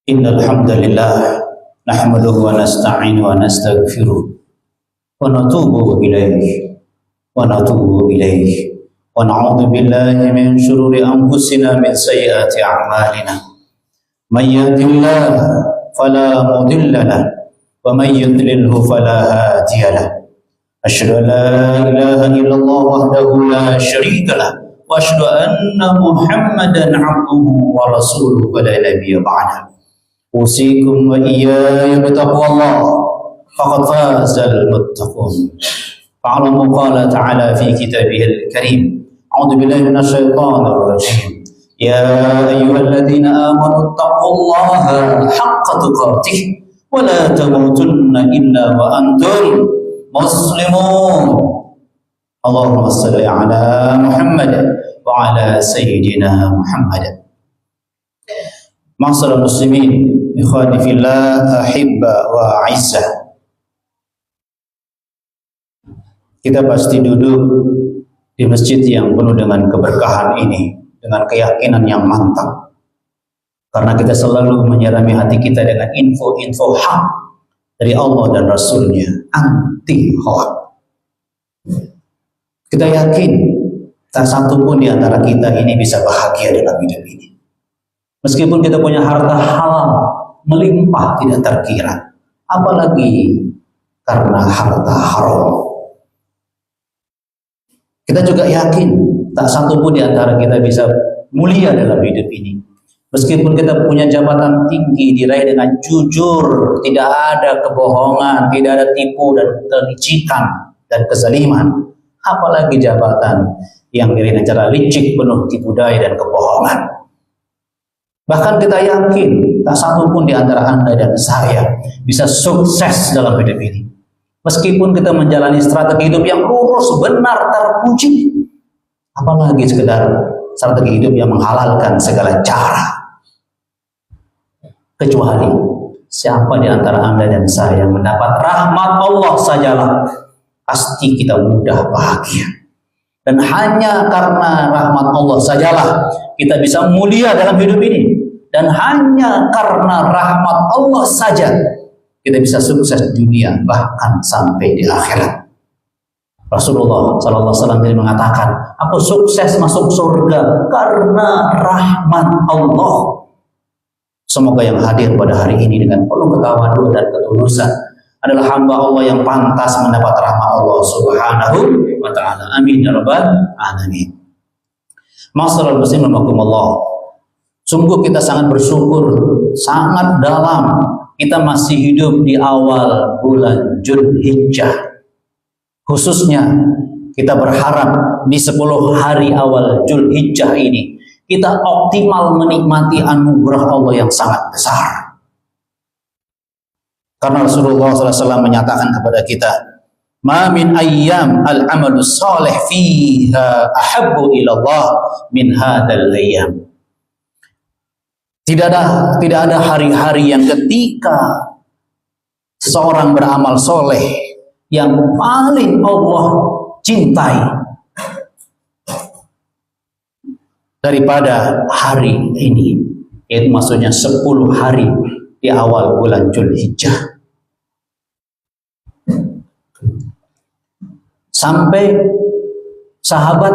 Innal hamdalillah nahmaduhu wa nasta'inuhu wa nastaghfiruh wa natubu ilayhi wa na'udzu billahi min shururi anfusina min sayyiati a'malina may yahdihillahu fala mudilla lahu wa may yudlilhu fala hadiya lahu asyhadu an la ilaha illallah wahdahu la syarika lahu wa asyhadu anna muhammadan 'abduhu wa rasuluhu wa la nabiyya ba'dahu. Usikum wa iyaya bitaqwallah faqad fazal muttaqun. Fa'alamu qala ta'ala fi kitabihil karim. A'udzu billahi minasyaitonir rajim. Ya ayyuhalladzina amanu taqullaha haqqa tuqatih wa la tamutunna illa wa antum muslimun. Allahumma shalli ala Muhammad wa ala sayyidina Muhammad. Ma'asyiral muslimin, ikhwani fillah, ahibba wa a'izzah. Kita pasti duduk di masjid yang penuh dengan keberkahan ini, dengan keyakinan yang mantap. Karena kita selalu menyirami hati kita dengan info-info hak dari Allah dan Rasulnya, anti hoak. Kita yakin tak satu pun di antara kita ini bisa bahagia dalam hidup ini. Meskipun kita punya harta halal melimpah tidak terkira, apalagi karena harta haram. Kita juga yakin tak satu pun di antara kita bisa mulia dalam hidup ini. Meskipun kita punya jabatan tinggi, diraih dengan jujur, tidak ada kebohongan, tidak ada tipu dan kelicikan dan kezaliman, apalagi jabatan yang diraih dengan cara licik, penuh tipu daya dan kebohongan. Bahkan kita yakin tak satu pun di antara Anda dan saya bisa sukses dalam hidup ini. Meskipun kita menjalani strategi hidup yang lurus, benar, terpuji, apalagi sekedar strategi hidup yang menghalalkan segala cara. Kecuali siapa di antara Anda dan saya yang mendapat rahmat Allah sajalah, pasti kita mudah bahagia. Dan hanya karena rahmat Allah sajalah kita bisa mulia dalam hidup ini. Dan hanya karena rahmat Allah saja kita bisa sukses di dunia, bahkan sampai di akhirat. Rasulullah SAW mengatakan, aku sukses masuk surga karena rahmat Allah. Semoga yang hadir pada hari ini dengan penuh ketawaduan dan ketulusan adalah hamba Allah yang pantas mendapat rahmat Allah Subhanahu wa ta'ala. Amin ya rabbal alamin. Ma'asyiral muslimin rahimakumullah. Sungguh kita sangat bersyukur, sangat dalam kita masih hidup di awal bulan Dzulhijjah. Khususnya kita berharap di 10 hari awal Dzulhijjah ini kita optimal menikmati anugerah Allah yang sangat besar. Karena Rasulullah SAW menyatakan kepada kita, ma min ayyam al-amalu salih fiha ahabbu ilallah min hadal ayyam. Tidak ada hari-hari yang ketika seorang beramal soleh yang paling Allah cintai daripada hari ini, yaitu maksudnya 10 hari di awal bulan Dzulhijjah. Sampai sahabat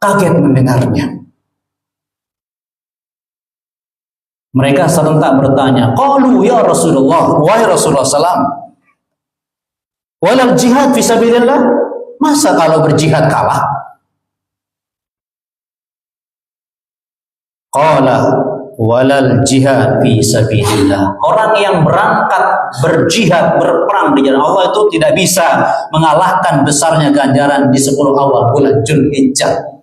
kaget mendengarnya. Mereka serentak bertanya, qalu ya Rasulullah, wahai Rasulullah SAW, walal jihad fisabilillah, masa kalau berjihad kalah? Qala walal jihad fisabilillah, orang yang berangkat berjihad, berperang di jalan Allah itu tidak bisa mengalahkan besarnya ganjaran di 10 awal bulan Dzulhijjah.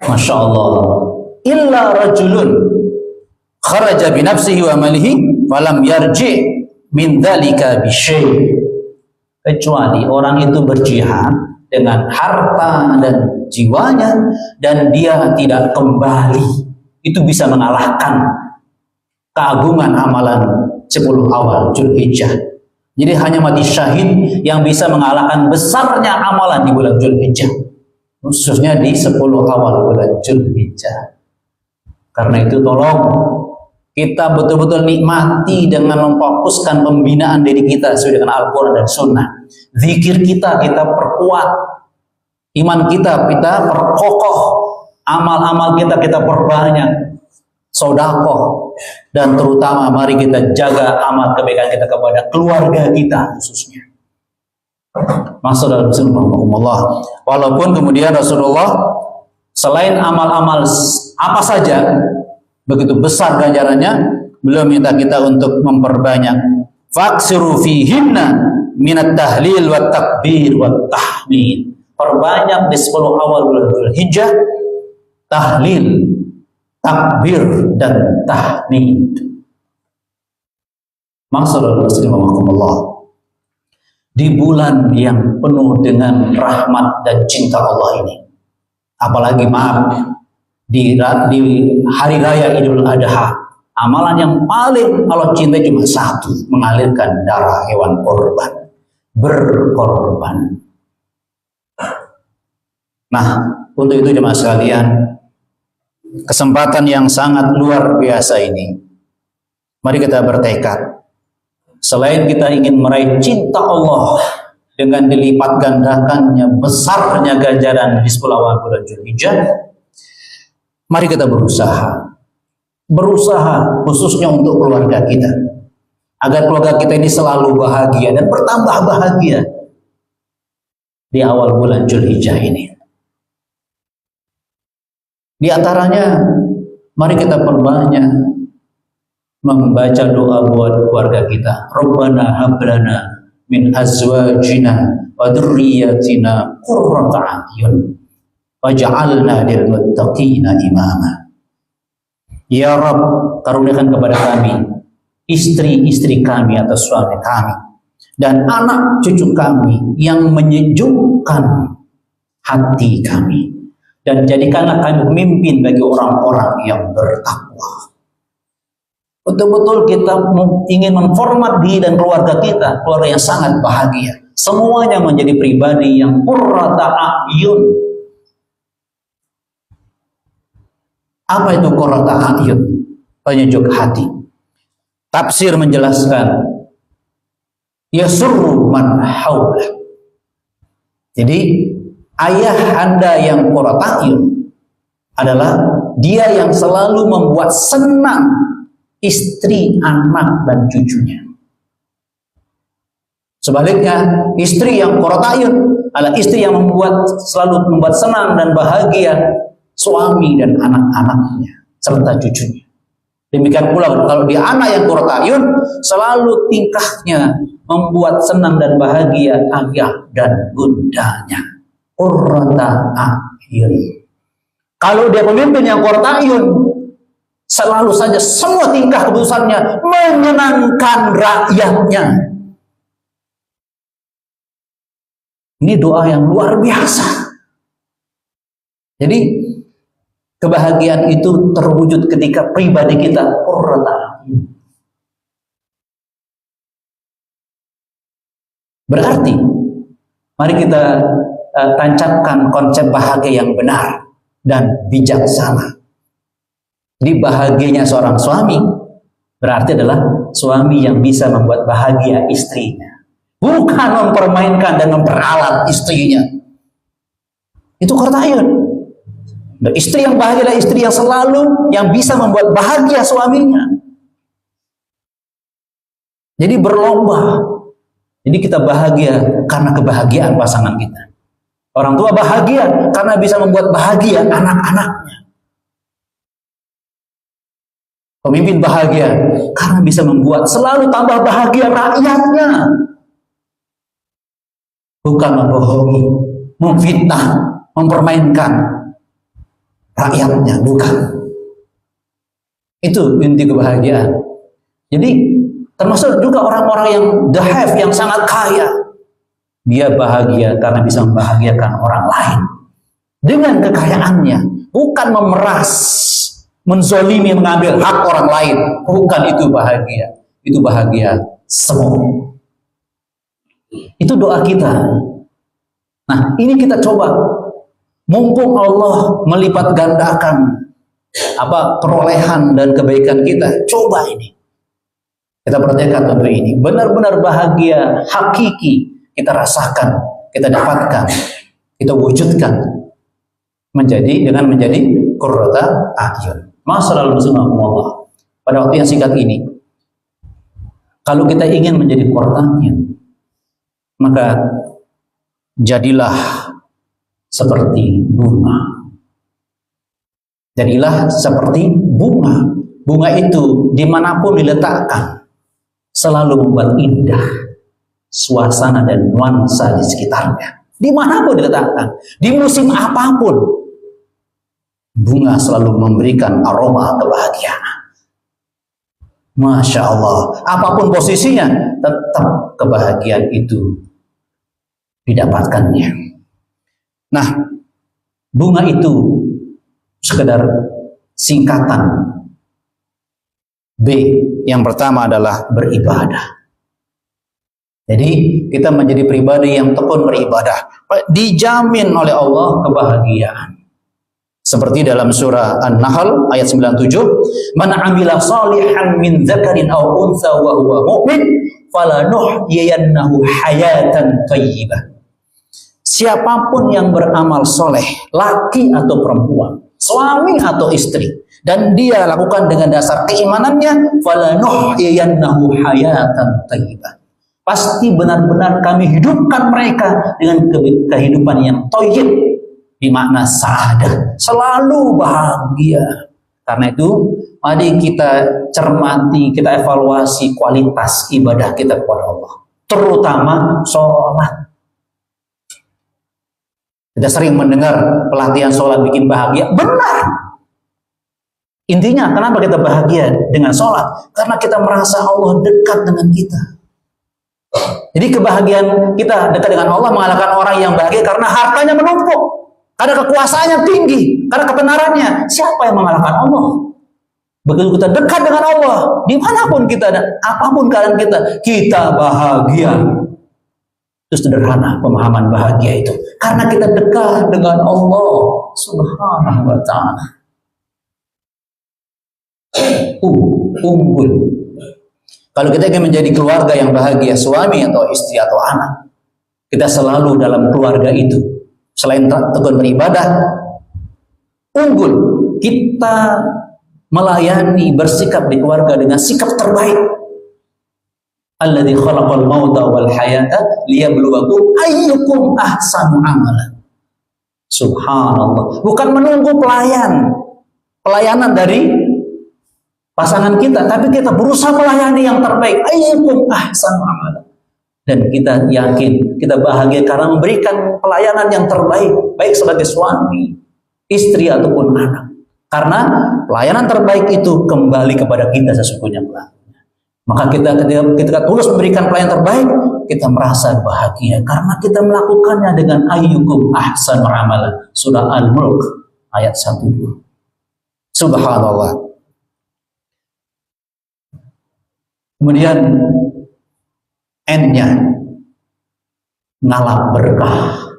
Masya Allah. Illa rajulun kharaja bi nafsihi wa malihi falam yarji min dzalika bi syai'. Kecuali orang itu berjihad dengan harta dan jiwanya dan dia tidak kembali, itu bisa mengalahkan keagungan amalan 10 awal Dzulhijjah. Jadi hanya mati syahid yang bisa mengalahkan besarnya amalan di bulan Dzulhijjah, khususnya di 10 awal bulan Dzulhijjah. Karena itu tolong Kita betul-betul nikmati dengan memfokuskan pembinaan diri kita sesuai dengan Al-Quran dan Sunnah. Zikir kita perkuat, iman kita perkokoh, amal-amal kita perbanyak, sedekah, dan terutama mari kita jaga amal kebaikan kita kepada keluarga kita khususnya. Maksud Rasulullah, walaupun kemudian Rasulullah selain amal-amal apa saja begitu besar ganjarannya, beliau minta kita untuk memperbanyak faksiru fihinna minat tahlil wa takbir wa tahmid. Perbanyak di 10 awal bulan Dzulhijjah tahlil, takbir dan tahmid. Maksud Rasulullah, di bulan yang penuh dengan rahmat dan cinta Allah ini, apalagi di hari raya Idul Adha, amalan yang paling Allah cintai cuma satu, mengalirkan darah hewan korban, berkorban. Nah, untuk itu jemaah sekalian, kesempatan yang sangat luar biasa ini, mari kita bertekad, selain kita ingin meraih cinta Allah dengan dilipat gandakannya besarnya ganjaran di 10 awal bulan Dzulhijjah, mari kita berusaha khususnya untuk keluarga kita, agar keluarga kita ini selalu bahagia dan bertambah bahagia di awal bulan Dzulhijjah ini. Di antaranya, mari kita perbanyak membaca doa buat keluarga kita. Rabbana hablana min azwajina wa dzurriyyatina qurrata a'yun waj'alna lil muttaqina imama. Ya Rabb, karuniakan kepada kami istri-istri kami atau suami kami dan anak cucu kami yang menyejukkan hati kami, dan jadikanlah kami pemimpin bagi orang-orang yang bertakwa. Betul-betul kita ingin memformat diri dan keluarga kita, keluarga yang sangat bahagia, semuanya menjadi pribadi yang qurrata a'yun. Apa itu qurrata a'yun? Penyejuk hati. Tafsir menjelaskan, yasurru man haulah. Jadi ayah anda yang qurrata a'yun adalah dia yang selalu membuat senang istri, anak, dan cucunya. Sebaliknya, istri yang qurrata a'yun adalah istri yang selalu membuat senang dan bahagia suami dan anak-anaknya serta cucunya. Demikian pula kalau dia anak yang qurrata a'yun, selalu tingkahnya membuat senang dan bahagia ayah dan bundanya. Qurrata a'yun. Kalau dia pemimpin yang qurrata a'yun, selalu saja semua tingkah keputusannya menyenangkan rakyatnya. Ini doa yang luar biasa. Jadi kebahagiaan itu terwujud ketika pribadi kita qurrata a'yun. Berarti mari kita tancapkan konsep bahagia yang benar dan bijaksana. Jadi bahagianya seorang suami berarti adalah suami yang bisa membuat bahagia istrinya, bukan mempermainkan dan memperalat istrinya. Itu qurrata a'yun. Istri yang bahagia adalah istri yang selalu yang bisa membuat bahagia suaminya. Jadi berlomba. Jadi kita bahagia karena kebahagiaan pasangan kita. Orang tua bahagia karena bisa membuat bahagia anak-anaknya. Pemimpin bahagia karena bisa membuat selalu tambah bahagia rakyatnya. Bukan membohongi, memfitnah, mempermainkan rakyatnya, bukan. Itu inti kebahagiaan. Jadi termasuk juga orang-orang yang dahaf, yang sangat kaya. Dia bahagia karena bisa membahagiakan orang lain dengan kekayaannya, bukan memeras, menzolimi, mengambil hak orang lain. Bukan itu bahagia. Itu bahagia semu. Itu doa kita. Nah, ini kita coba. Mumpung Allah melipat gandakan perolehan dan kebaikan kita. Coba ini. Kita bertekad untuk ini. Benar-benar bahagia, hakiki kita rasakan, kita dapatkan, kita wujudkan dengan menjadi qurrata a'yun. Masyaallah muslimin Allah. Pada waktu yang singkat ini, kalau kita ingin menjadi qurrata a'yun, maka jadilah seperti bunga. Jadilah seperti bunga. Bunga itu dimanapun diletakkan selalu membuat indah suasana dan nuansa di sekitarnya. Dimanapun diletakkan, di musim apapun, bunga selalu memberikan aroma kebahagiaan. Masya Allah, apapun posisinya, tetap kebahagiaan itu didapatkannya. Nah, bunga itu sekedar singkatan. B, yang pertama adalah beribadah. Jadi kita menjadi pribadi yang tekun beribadah, dijamin oleh Allah kebahagiaan. Seperti dalam surah An-Nahl ayat 97, "Man 'amila shalihan min dzakarin aw untha wa huwa mu'min, falanuhyiyannahu hayatan thayyibah." Siapapun yang beramal soleh, laki atau perempuan, suami atau istri, dan dia lakukan dengan dasar keimanannya, falanuhyiyannahu hayatan thayyibah. Pasti benar-benar kami hidupkan mereka dengan kehidupan yang thayyib, di makna sa'adah, selalu bahagia. Karena itu, mari kita cermati, kita evaluasi kualitas ibadah kita kepada Allah, terutama sholat. Kita sering mendengar pelatihan sholat bikin bahagia. Benar. Intinya, kenapa kita bahagia dengan sholat? Karena kita merasa Allah dekat dengan kita. Jadi kebahagiaan kita dekat dengan Allah mengalahkan orang yang bahagia karena hartanya menumpuk, karena kekuasaannya tinggi, karena kebenarannya. Siapa yang mengalahkan Allah? Begitu kita dekat dengan Allah, dimanapun kita ada, apapun keadaan kita bahagia. Itu sederhana pemahaman bahagia itu. Karena kita dekat dengan Allah Subhanahu wa ta'ala. Unggul. Kalau kita ingin menjadi keluarga yang bahagia, suami atau istri atau anak, kita selalu dalam keluarga itu, selain tekun beribadah, unggul. Kita melayani, bersikap di keluarga dengan sikap terbaik. Alladzi khalaqal mauta wal hayata liyabluwakum ayyukum ahsanu amalan. Subhanallah. Bukan menunggu pelayanan dari pasangan kita, tapi kita berusaha melayani yang terbaik. Ayyukum ahsanu amalan. Dan kita yakin, kita bahagia karena memberikan pelayanan yang terbaik, baik sebagai suami, istri ataupun anak. Karena pelayanan terbaik itu kembali kepada kita sesungguhnya. Maka ketika tulus memberikan pelayanan terbaik, kita merasa bahagia karena kita melakukannya dengan ayyukum ahsanu amalan. Surah Al-Mulk ayat 1-2. Subhanallah. Kemudian N-nya ngalap berkah.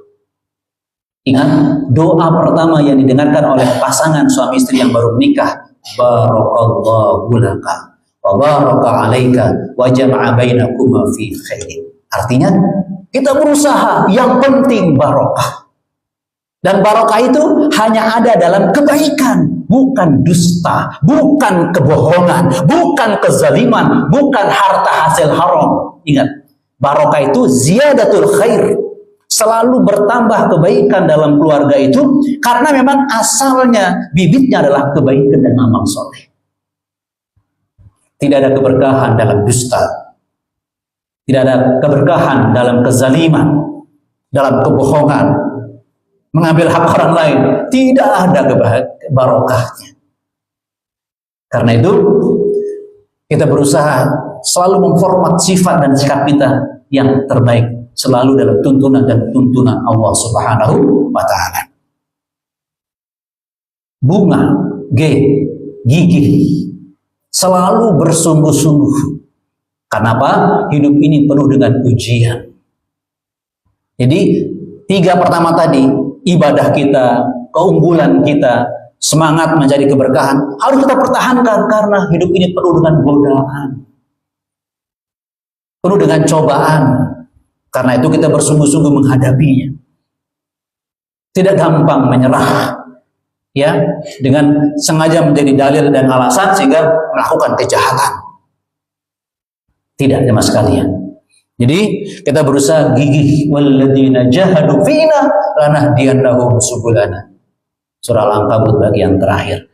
Ingat doa pertama yang didengarkan oleh pasangan suami istri yang baru menikah, barakallahu laka wa baraka alaika wa jama'a bainakuma fi khairin. Artinya kita berusaha, yang penting barokah. Dan barokah itu hanya ada dalam kebaikan, bukan dusta, bukan kebohongan, bukan kezaliman, bukan harta hasil haram. Ingat, barokah itu ziyadatul khair, selalu bertambah kebaikan dalam keluarga itu, karena memang asalnya bibitnya adalah kebaikan dan amal soleh. Tidak ada keberkahan dalam dusta, tidak ada keberkahan dalam kezaliman, dalam kebohongan, mengambil hak orang lain. Tidak ada barokahnya. Karena itu kita berusaha selalu memformat sifat dan sikap kita yang terbaik, selalu dalam tuntunan dan tuntunan Allah Subhanahu wa ta'ala. Bunga, gigih, selalu bersungguh-sungguh. Kenapa? Hidup ini penuh dengan ujian. Jadi 3 pertama tadi, ibadah kita, keunggulan kita, semangat mencari keberkahan harus kita pertahankan, karena hidup ini penuh dengan godaan, penuh dengan cobaan. Karena itu kita bersungguh-sungguh menghadapinya. Tidak gampang menyerah, ya, dengan sengaja menjadi dalil dan alasan sehingga melakukan kejahatan. Tidak, jemaah sekalian. Jadi kita berusaha gigih, walladzina jahadu fina lanahdiyannahum subulana. Surah Al-Ankabut bagian terakhir.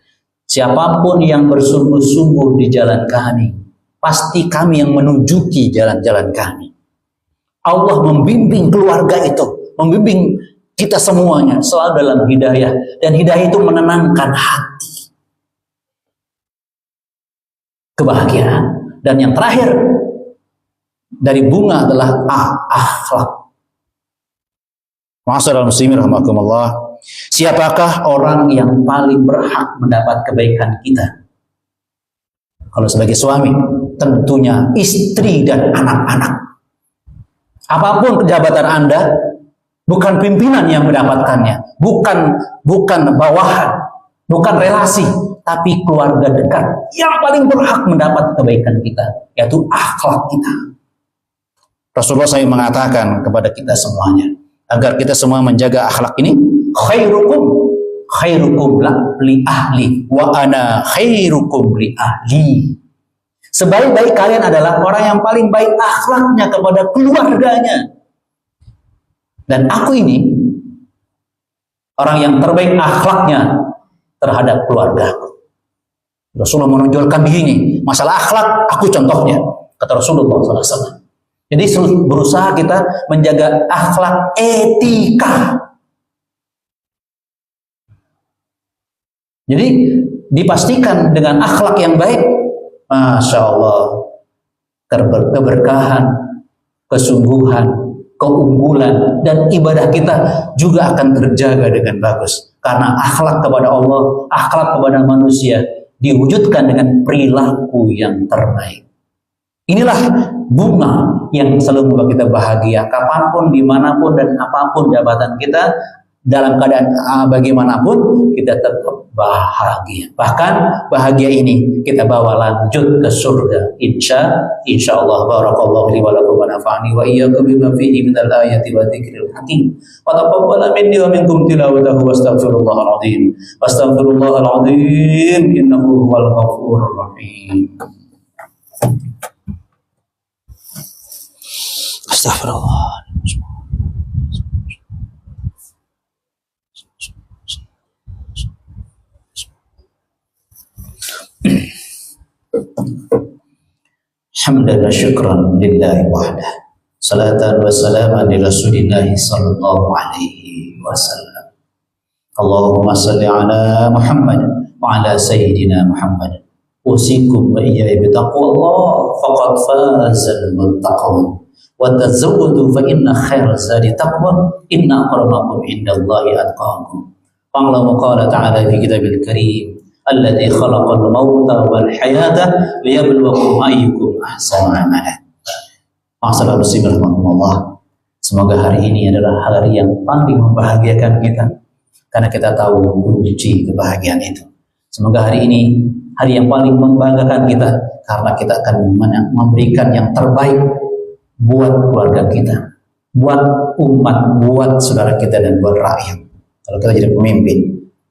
Siapapun yang bersungguh-sungguh di jalan kami, pasti kami yang menunjuki jalan-jalan kami. Allah membimbing keluarga itu, membimbing kita semuanya selalu dalam hidayah, dan hidayah itu menenangkan hati, kebahagiaan. Dan yang terakhir dari bunga adalah akhlak. Ma'asyiral muslimin rahimakumullah, siapakah orang yang paling berhak mendapat kebaikan kita? Kalau sebagai suami, tentunya istri dan anak-anak. Apapun jabatan Anda, bukan pimpinan yang mendapatkannya, bukan bawahan, bukan relasi, tapi keluarga dekat yang paling berhak mendapat kebaikan kita, yaitu akhlak kita. Rasulullah SAW mengatakan kepada kita semuanya, agar kita semua menjaga akhlak ini, khairukum li ahli wa ana khairukum li ahli. Sebaik-baik kalian adalah orang yang paling baik akhlaknya kepada keluarganya. Dan aku ini orang yang terbaik akhlaknya terhadap keluarga. Rasulullah menonjolkan dirinya. Masalah akhlak, aku contohnya, kata Rasulullah SAW. Jadi berusaha kita menjaga akhlak etika. Jadi dipastikan dengan akhlak yang baik, Masya Allah, keberkahan, kesungguhan, keunggulan, dan ibadah kita juga akan terjaga dengan bagus. Karena akhlak kepada Allah, akhlak kepada manusia diwujudkan dengan perilaku yang terbaik. Inilah bunga yang selalu membuat kita bahagia, kapanpun, dimanapun, dan apapun jabatan kita. Dalam keadaan bagaimanapun kita tetap bahagia. Bahkan bahagia ini kita bawa lanjut ke surga. Insya Allah. Barakallahu li wa lakum wa nafa'ani wa iyyakum bima fihi minal ayati wa dzikril hakim. Wa taqabbala minni wa minkum tilawatahu wastaghfirullahal azim. Wastaghfirullahal azim innahu huwal ghafurur rahim. Astaghfirullah. Hamdan wa syukran lillahi wahdah. Salatan wa salaman li Rasulillahi sallallahu alaihi wasallam. Allahumma salli ala Muhammad wa ala sayyidina Muhammad. Usikum wa iyaya bitaqwallah faqad fazal muttaqun. Wa tazawwadu fa inna khairaz zadi taqwa inna akramakum indallahi atqakum. Wa'lamu qala ta'ala fi kitabil karim alladzi khalaqal mauta wal hayata liyabluwakum ayyukum ahsanu amala. Ma'asyiral muslimin rahimakumullah. Semoga hari ini adalah hari yang paling membahagiakan kita, karena kita tahu kunci kebahagiaan itu. Semoga hari ini hari yang paling membanggakan kita, karena kita akan memberikan yang terbaik buat keluarga kita, buat umat, buat saudara kita, dan buat rakyat. Kalau kita jadi pemimpin,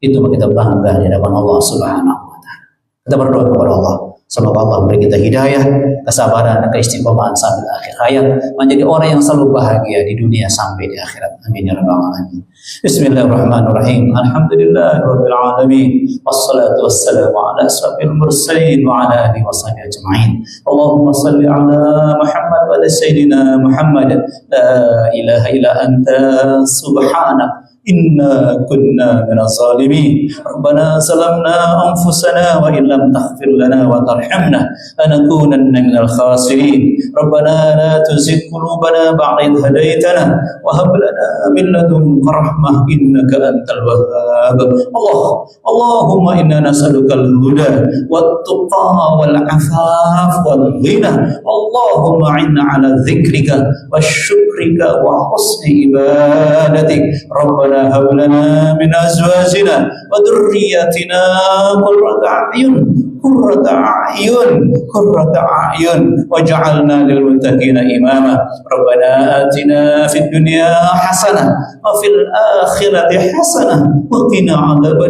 itu kita bangga di hadapan Allah Subhanahu wa Ta'ala. Kita berdoa kepada Allah, semoga Allah memberi kita hidayah, kesabaran, dan keistiqomahan sampai akhir hayat, menjadi orang yang selalu bahagia di dunia sampai di akhirat. Amin ya rabbal alamin. Bismillahirrahmanirrahim. Alhamdulillahirabbil alamin. Wassalatu wassalamu ala asrofil mursalin wa ala alihi washabihi ajma'in. Allahumma salli ala Muhammad wa ala sayyidina Muhammad. La ilaha illa anta subhanak inna kunna minaz zalimin. Rabbana zalamna anfusana wa in lam taghfir lana wa tarhamna lanakunanna minal khasirin. Rabbana la tuzigh qulubana ba'da idh hadaytana wa hab lana min ladunka rahmah innaka antal wahhab. Allahumma inna nas'alukal huda wat tuqa wal afaf wal ghina. Allahumma inna ala dzikrika wasyukrika wa husni ibadatik. Rabbana ربنا هب لنا من أزواجنا وذرياتنا قرة أعين واجعلنا للمتقين إماما ربنا آتنا في الدنيا حسنة وفي الآخرة حسنة وقنا عذاب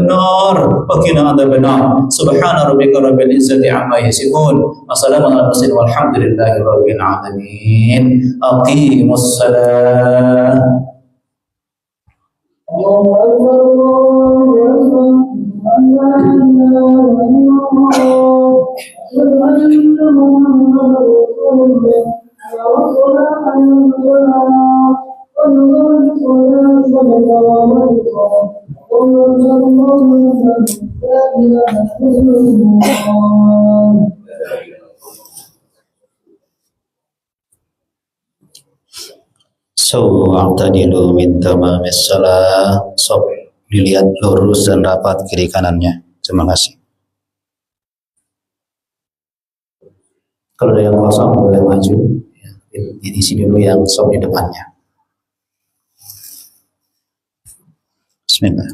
النار سبحان ربك رب العزة عما يصفون وسلام على المرسلين والحمد لله رب العالمين أقيموا الصلاة. الله أكبر الله أكبر لا إله إلا الله أشهد أن محمدا رسول الله يا رسول الله والله صلاة الله لا إله إلا الله. So, a'tadilu min tamamis shalah. So, dilihat lurus dan rapat kiri kanannya. Terima kasih. Kalau ada yang kosong boleh maju. Diisi dulu yang sob di depannya. Bismillah.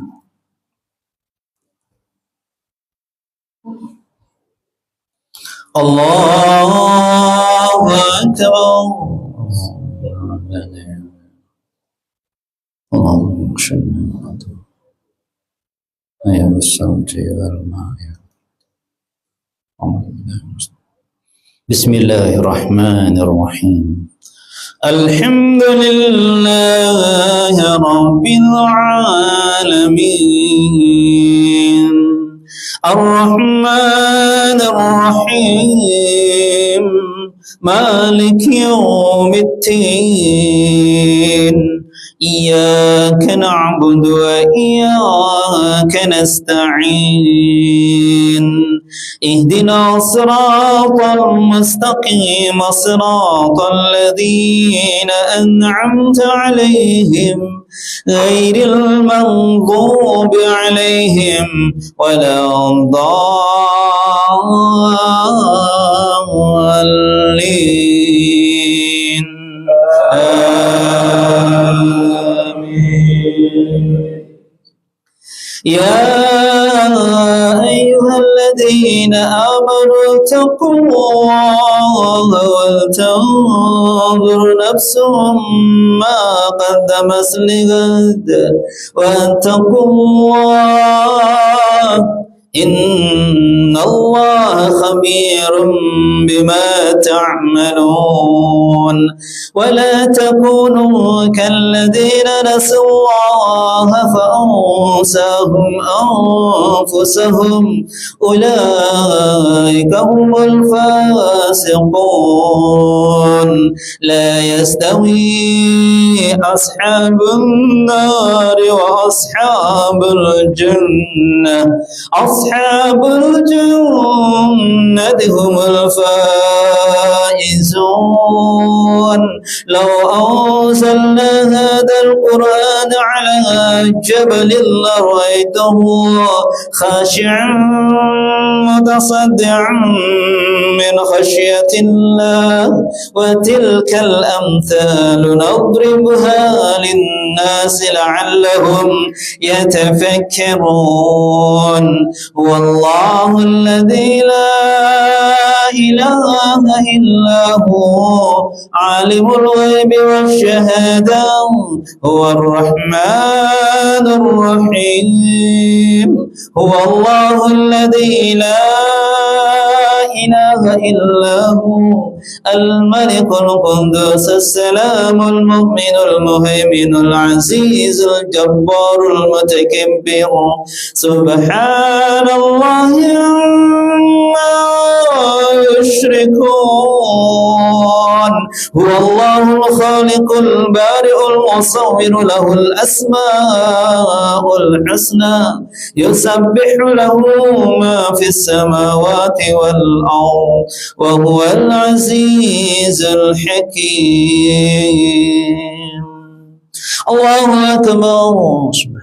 Allahu Akbar. اللهم اغفرنا يا بالصوت والماء. بسم الله الرحمن الرحيم الحمد لله رب العالمين الرحمن الرحيم مالك يوم الدين إياك نعبد وإياك نستعين اهدنا الصراط المستقيم صراط الذين أنعمت عليهم غير المغضوب عليهم ولا الضالين يا أيها الذين آمنوا اتقوا الله ولتنظر نفس ما قدمت لغد واتقوا الله إن الله خبير بما تعملون ولا تكونوا كالذين نسوا الله فأنساهم أنفسهم أولئك هم الفاسقون لا يستوي أصحاب النار وأصحاب الجنة أصحاب الجنة هم الفائزون لو أنزلنا هذا القرآن على جبل لرأيته خاشعا متصدعا من خشية الله وتلك الأمثال نضربها للناس لعلهم يتفكرون هو الله الذي لا إله إلا هو عالم الغيب والشهادة هو الرحمن الرحيم هو الله الذي لا إله إلا هو الملك القدوس السلام المؤمن المهيمن العزيز الجبار المتكبر سبحان الله عما يشركون هو الله الخالق البارئ المصور له الأسماء الحسنى يسبح له ما في السماوات والأرض وهو العزيز الحكيم الله أكبر.